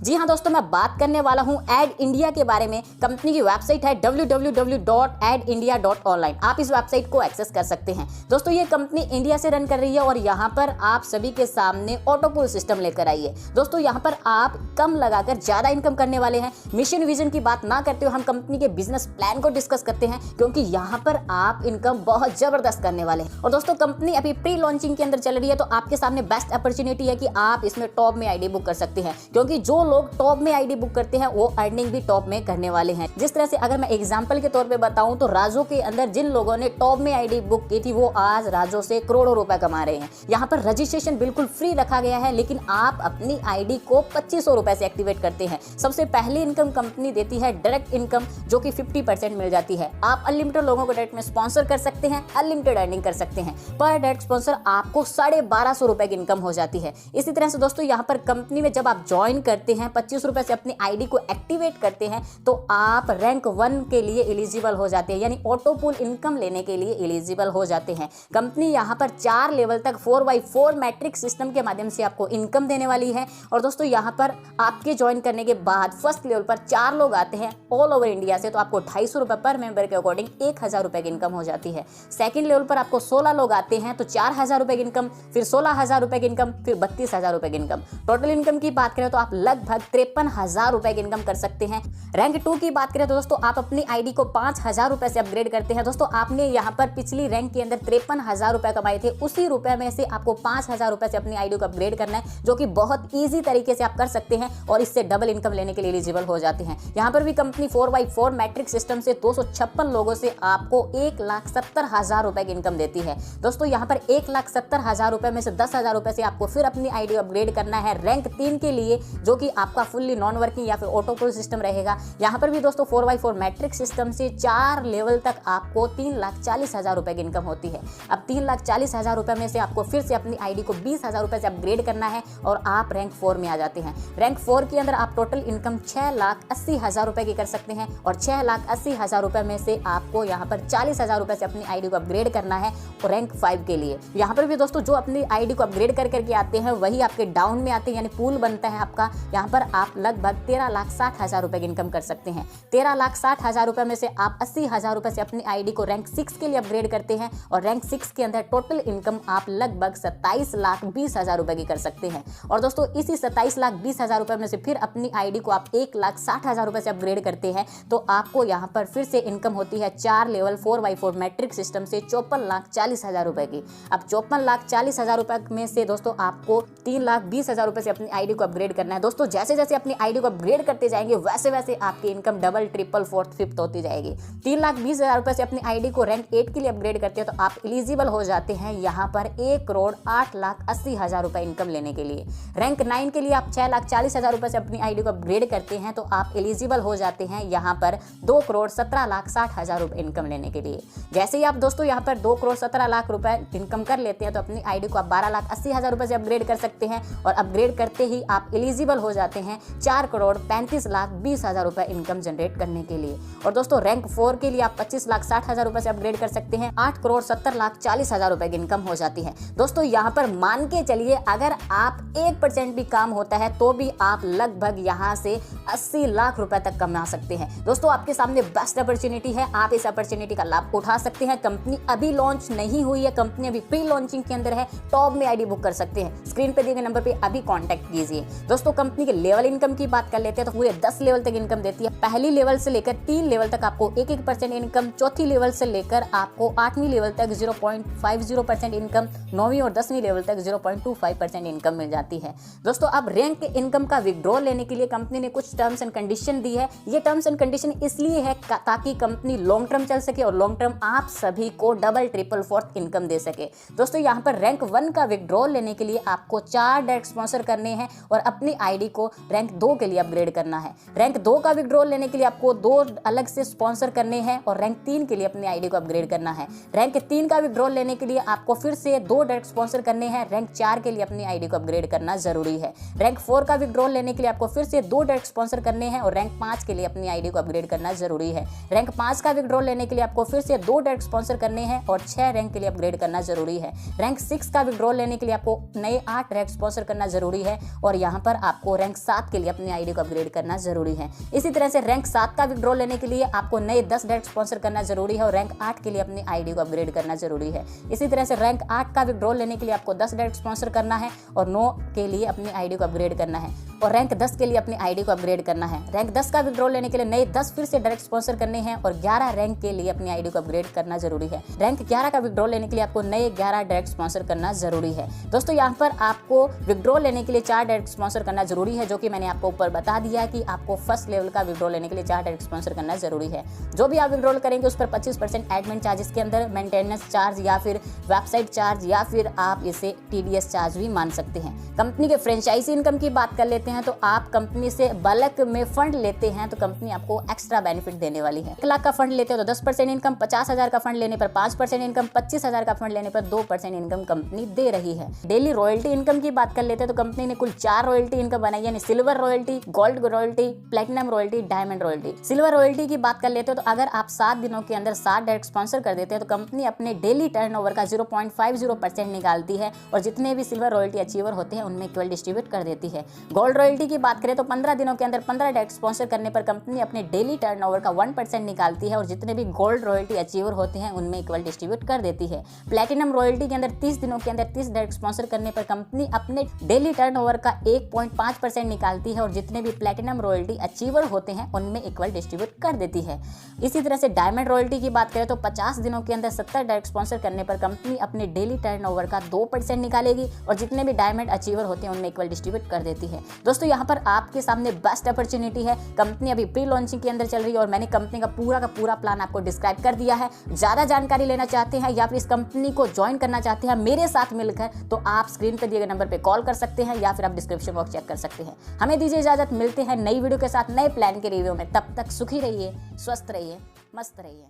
जी हाँ दोस्तों, मैं बात करने वाला हूँ एड इंडिया के बारे में। कंपनी की वेबसाइट है www.adindia.online। आप इस वेबसाइट को एक्सेस कर सकते हैं। दोस्तों ये कंपनी इंडिया से रन कर रही है और यहाँ पर आप सभी के सामने ऑटो पुल सिस्टम लेकर आई है। दोस्तों यहाँ पर आप कम लगाकर ज्यादा इनकम करने वाले हैं। मिशन विजन की बात ना करते हुए हम कंपनी के बिजनेस प्लान को डिस्कस करते हैं, क्योंकि यहाँ पर आप इनकम बहुत जबरदस्त करने वाले हैं। और दोस्तों कंपनी अभी प्री लॉन्चिंग के अंदर चल रही है, तो आपके सामने बेस्ट अपॉर्चुनिटी है कि आप इसमें टॉप में आईडी बुक कर सकते हैं, क्योंकि जो लोग टॉप में आईडी बुक करते हैं वो अर्निंग भी टॉप में करने वाले हैं। जिस तरह से अगर मैं एग्जांपल के तौर पे बताऊं तो राजो के अंदर जिन लोगों ने टॉप में आईडी बुक की थी वो आज राजो से करोड़ों रुपए कमा रहे हैं। यहाँ पर रजिस्ट्रेशन बिल्कुल फ्री रखा गया है, लेकिन आप अपनी आईडी को 2500 रुपए से एक्टिवेट करते हैं। सबसे पहली इनकम कंपनी देती है डायरेक्ट इनकम, जो कि 50% मिल जाती है। आप अनलिमिटेड लोगों को डायरेक्ट में स्पॉन्सर कर सकते हैं, अनलिमिटेड अर्निंग कर सकते हैं। पर डायरेक्ट स्पॉन्सर आपको 1250 रुपए की इनकम हो जाती है। इसी तरह से दोस्तों यहाँ पर कंपनी में जब आप ज्वाइन करते हैं 25 रुपए से अपनी आईडी को एक्टिवेट करते हैं, तो आप रैंक 1 के लिए एलिजिबल हो जाते हैं, यानी ऑटो पुल इनकम लेने के लिए एलिजिबल हो जाते हैं। कंपनी यहाँ पर 4 लेवल तक 4x4 मैट्रिक सिस्टम के माध्यम से आपको इनकम देने वाली है। और दोस्तों यहाँ पर आपके ज्वाइन करने के बाद फर्स्ट लेवल पर 4 लोग आते हैं ऑल ओवर इंडिया से, तो आपको 250 रुपए पर मेंबर के अकॉर्डिंग 1000 रुपए की इनकम हो जाती है। सेकंड लेवल पर आपको 16 लोग आते हैं तो 4000 रुपए की इनकम, फिर 16000 रुपए की इनकम, फिर 32000 रुपए की इनकम। टोटल इनकम की बात करें तो आप लगभग 53,000 रुपए की इनकम कर सकते हैं। रैंक 2 की बात करें तो दोस्तों आप अपनी आईडी को 5000 रुपए से अपग्रेड करते हैं। दोस्तों आपने यहाँ पर पिछली रैंक के अंदर 53,000 रुपए कमाए थे, उसी रुपए में से आपको 5000 रुपए से अपनी आईडी को अपग्रेड करना है, जो कि बहुत ईजी तरीके से आप कर सकते हैं और इससे डबल इनकम लेने के लिए एलिजिबल हो जाते हैं। यहाँ पर भी कंपनी 4x4 मैट्रिक सिस्टम से 256 लोगों से आपको 1,70,000 रुपए की इनकम देती है। दोस्तों यहाँ पर 1,70,000 रुपए में से 10,000 रुपए से आपको फिर अपनी आईडी अपग्रेड करना है रैंक 3 के लिए, जो कि आपका फुल्ली नॉन वर्किंग या फिर ऑटो पुल सिस्टम रहेगा। यहाँ पर भी दोस्तों 4x4 मैट्रिक सिस्टम से 4 लेवल तक आपको 3,40,000 रुपए की इनकम होती है। अब 3,40,000 रुपए में से आपको फिर से अपनी आईडी को 20,000 रुपए से अपग्रेड करना है और आप रैंक 4 में आ जाते हैं। रैंक 4 के अंदर आप टोटल इनकम 6,80,000 रुपए की कर सकते हैं और 6,80,000 रुपए में से आपको यहाँ पर 40,000 रुपए से अपनी आईडी को अपग्रेड करना है और रैंक 5 के लिए। यहाँ पर भी दोस्तों जो अपनी आईडी को अपग्रेड करके आते हैं वही आपके डाउन में आते हैं, यानी पूल बनता है आपका। यहाँ पर आप लगभग 13,60,000 रुपए की इनकम कर सकते हैं। 13,60,000 रुपए में से आप 80,000 रुपए से अपनी आईडी को रैंक 6 के लिए अपग्रेड करते हैं और रैंक 6 के अंदर टोटल इनकम आप लगभग 27,20,000 रुपए की कर सकते हैं। और दोस्तों इसी 27,20,000 रुपए में से फिर अपनी आईडी को आप 1,60,000 रुपए से अपग्रेड करते हैं, तो आपको यहाँ पर फिर से इनकम होती है 4 लेवल 4x4 मैट्रिक सिस्टम से 54,40,000 रुपए की। अब 54,40,000 रुपए में से दोस्तों आपको 3,20,000 रुपए से अपनी आईडी को अपग्रेड करना है। दोस्तों जैसे जैसे अपनी आईडी को अपग्रेड करते जाएंगे वैसे वैसे आपकी income double, triple, fourth, fifth होती जाएगी। 3,20,000 रुपए से अपनी आईडी को रैंक 8 के लिए अपग्रेड करते हैं तो आप एलिजिबल हो जाते हैं यहाँ पर 1,08,80,000 रुपए इनकम लेने के लिए। रैंक 9 के लिए आप 6,40,000 रुपए से अपनी आईडी को अपग्रेड करते हैं तो आप एलिजिबल हो जाते हैं यहाँ पर 2,17,60,000 रुपए इनकम लेने के लिए। जैसे ही आप दोस्तों यहाँ पर 2,17,00,000 रुपए इनकम कर लेते हैं तो अपनी आईडी को आप 12,80,000 रुपए से अपग्रेड कर सकते हैं और अपग्रेड करते ही आप एलिजिबल हो जाते हैं 4,35,20,000 रुपए इनकम जनरेट करने के लिए। और दोस्तों रैंक 4 के लिए आप 25,60,000 रुपए से अपग्रेड कर सकते हैं, 8,70,40,000 रुपए की इनकम हो जाती है। दोस्तों यहाँ पर मान के चलिए अगर आप 1% भी काम होता है तो भी आप लगभग यहाँ से 80 लाख रुपए तक कमा सकते हैं। दोस्तों आपके सामने बेस्ट अपॉर्चुनिटी है, आप इस अपॉर्चुनिटी का लाभ उठा सकते हैं। कंपनी अभी लॉन्च नहीं हुई है, कंपनी अभी प्री लॉन्चिंग के अंदर है। टॉप में आईडी बुक कर सकते हैं, स्क्रीन पे दिए गए नंबर पे अभी कांटेक्ट कीजिए। दोस्तों कंपनी के लेवल इनकम की बात कर लेते हैं तो पूरे 10 लेवल तक इनकम देती है। पहली लेवल से लेकर 3 लेवल तक आपको 1-1% इनकम, चौथी लेवल से लेकर आपको 8वीं लेवल तक 0.50% इनकम, 9वीं और 10वीं लेवल तक 0.25% इनकम मिल जाती है। दोस्तों अब रैंक इनकम का विड्रॉल लेने के लिए कंपनी ने कुछ टर्म्स एंड कंडीशन दी है। ये टर्म्स एंड कंडीशन इसलिए है ताकि कंपनी लॉन्ग टर्म चल सके और लॉन्ग टर्म आप सभी को डबल, ट्रिपल, फोर्थ इनकम दे सके। दोस्तों यहाँ पर रैंक 1 का विड्रॉल लेने के लिए आपको 4 डायरेक्ट स्पॉन्सर करने हैं और अपनी आईडी को रैंक 2 के लिए अपग्रेड करना है। रैंक 2 का विड्रॉल लेने के लिए आपको 2 अलग से स्पॉन्सर करने हैं और रैंक 3 के लिए अपनी आईडी को अपग्रेड करना है। रैंक 3 का विड्रॉल लेने के लिए आपको फिर से 2 डायरेक्ट स्पॉन्सर करने हैं, रैंक 4 के लिए अपनी आईडी को अपग्रेड करना जरूरी है। रैंक 4 का विड्रॉल लेने के लिए आपको फिर से 2 डायरेक्ट स्पॉन्सर करने हैं और रैंक 5 के लिए अपनी आईडी को अपग्रेड करना जरूरी है। रैंक 5 का विड्रॉल लेने के लिए आपको फिर से 2 डायरेक्ट स्पॉन्सर करने हैं और 6 रैंक के लिए अपग्रेड करना जरूरी है। रैंक 6 का विड्रॉल लेने के लिए आपको नए 8 डायरेक्ट स्पॉन्सर करना जरूरी है और यहाँ पर आपको रैंक रैंक 7 के लिए अपनी आईडी को अपग्रेड करना जरूरी है। इसी तरह से रैंक 7 का विड्रॉल लेने के लिए आपको नए 10 डायरेक्ट स्पॉन्सर करना जरूरी है और रैंक 8 के लिए अपनी आईडी को अपग्रेड करना जरूरी है। इसी तरह से रैंक 8 का विड्रॉल लेने के लिए आपको 10 डायरेक्ट स्पॉन्सर करना है और 9 के लिए अपनी आईडी को अपग्रेड करना है और रैंक 10 के लिए अपनी आईडी को अपग्रेड करना है। रैंक 10 का विड्रॉल लेने के लिए नए 10 फिर से डायरेक्ट स्पॉन्सर करने हैं और 11 रैंक के लिए अपनी आईडी को अपग्रेड करना जरूरी है। रैंक 11 का विड्रॉल लेने के लिए आपको नए 11 डायरेक्ट स्पॉन्सर करना जरूरी है। दोस्तों यहाँ पर आपको विड्रॉल लेने के लिए 4 डायरेक्ट स्पॉन्सर करना जरूरी है, जो कि मैंने आपको ऊपर बता दिया कि आपको फर्स्ट लेवल का विड्रॉल लेने के लिए 4 डायरेक्ट स्पॉन्सर करना जरूरी है। जो भी आप विड्रॉल करेंगे उस पर 25% एडमिन चार्जेस के अंदर मेंटेनेंस चार्ज या फिर वेबसाइट चार्ज या फिर आप इसे TDS चार्ज भी मान सकते हैं। कंपनी के फ्रेंचाइजी इनकम की बात कर लेते हैं तो आप कंपनी से बल्क में फंड लेते हैं तो कंपनी आपको एक्स्ट्रा बेनिफिट देने वाली है। 1 लाख का फंड लेते हो तो 10% इनकम, 50,000 का फंड लेने पर 5% इनकम, 25,000 का फंड लेने पर 2% इनकम कंपनी दे रही है। डेली रॉयल्टी इनकम की बात कर लेते हैं तो कंपनी ने कुल 4 रॉयल्टी इनकम बनाई, यानी silver royalty, gold royalty, platinum royalty, diamond royalty. Silver royalty की बात कर लेते हो तो अगर आप 7 दिनों के अंदर 7 डायरेक्ट स्पॉन्सर कर देते हैं तो कंपनी अपने डेली टर्नओवर का 0.50% निकालती है और जितने भी सिल्वर रॉयल्टी अचीवर होते हैं उनमें इक्वल डिस्ट्रीब्यूट कर देती है। गोल्ड रॉयल्टी की बात करें तो 15 दिनों के अंदर 15 डायरेक्ट स्पॉन्सर करने पर कंपनी अपने डेली टर्नओवर का 1% निकालती है और जितने भी गोल्ड रॉयल्टी अचीवर होते हैं उनमें इक्वल डिस्ट्रीब्यूट कर देती है। प्लेटिनम रॉयल्टी के अंदर 30 दिनों के अंदर 30 डायरेक्ट स्पॉन्सर करने पर कंपनी अपने डेली टर्नओवर का 1.5% निकालती है और जितने भी प्लेटिनम रॉयल्टी अचीवर होते हैं उनमें इक्वल डिस्ट्रीब्यूट कर देती है। इसी तरह से डायमंड रॉयल्टी की बात करें तो 50 दिनों के अंदर 70 डायरेक्ट स्पॉन्सर करने पर कंपनी अपने डेली टर्नओवर का 2% निकालेगी और जितने भी डायमंड अचीवर होते हैं उनमें इक्वल डिस्ट्रीब्यूट कर देती है। दोस्तों यहाँ पर आपके सामने बेस्ट अपॉर्चुनिटी है। कंपनी अभी प्री लॉन्चिंग के अंदर चल रही है और मैंने कंपनी का पूरा प्लान आपको डिस्क्राइब कर दिया है। ज्यादा जानकारी लेना चाहते हैं या फिर इस कंपनी को ज्वाइन करना चाहते हैं मेरे साथ मिलकर, तो आप स्क्रीन पर दिए गए नंबर पर कॉल कर सकते हैं या फिर आप डिस्क्रिप्शन बॉक्स चेक कर सकते हैं। हमें दीजिए इजाजत, मिलते हैं नई वीडियो के साथ नए प्लान के रिव्यू में। तब तक सुखी रहिए, स्वस्थ रहिए, मस्त रहिए।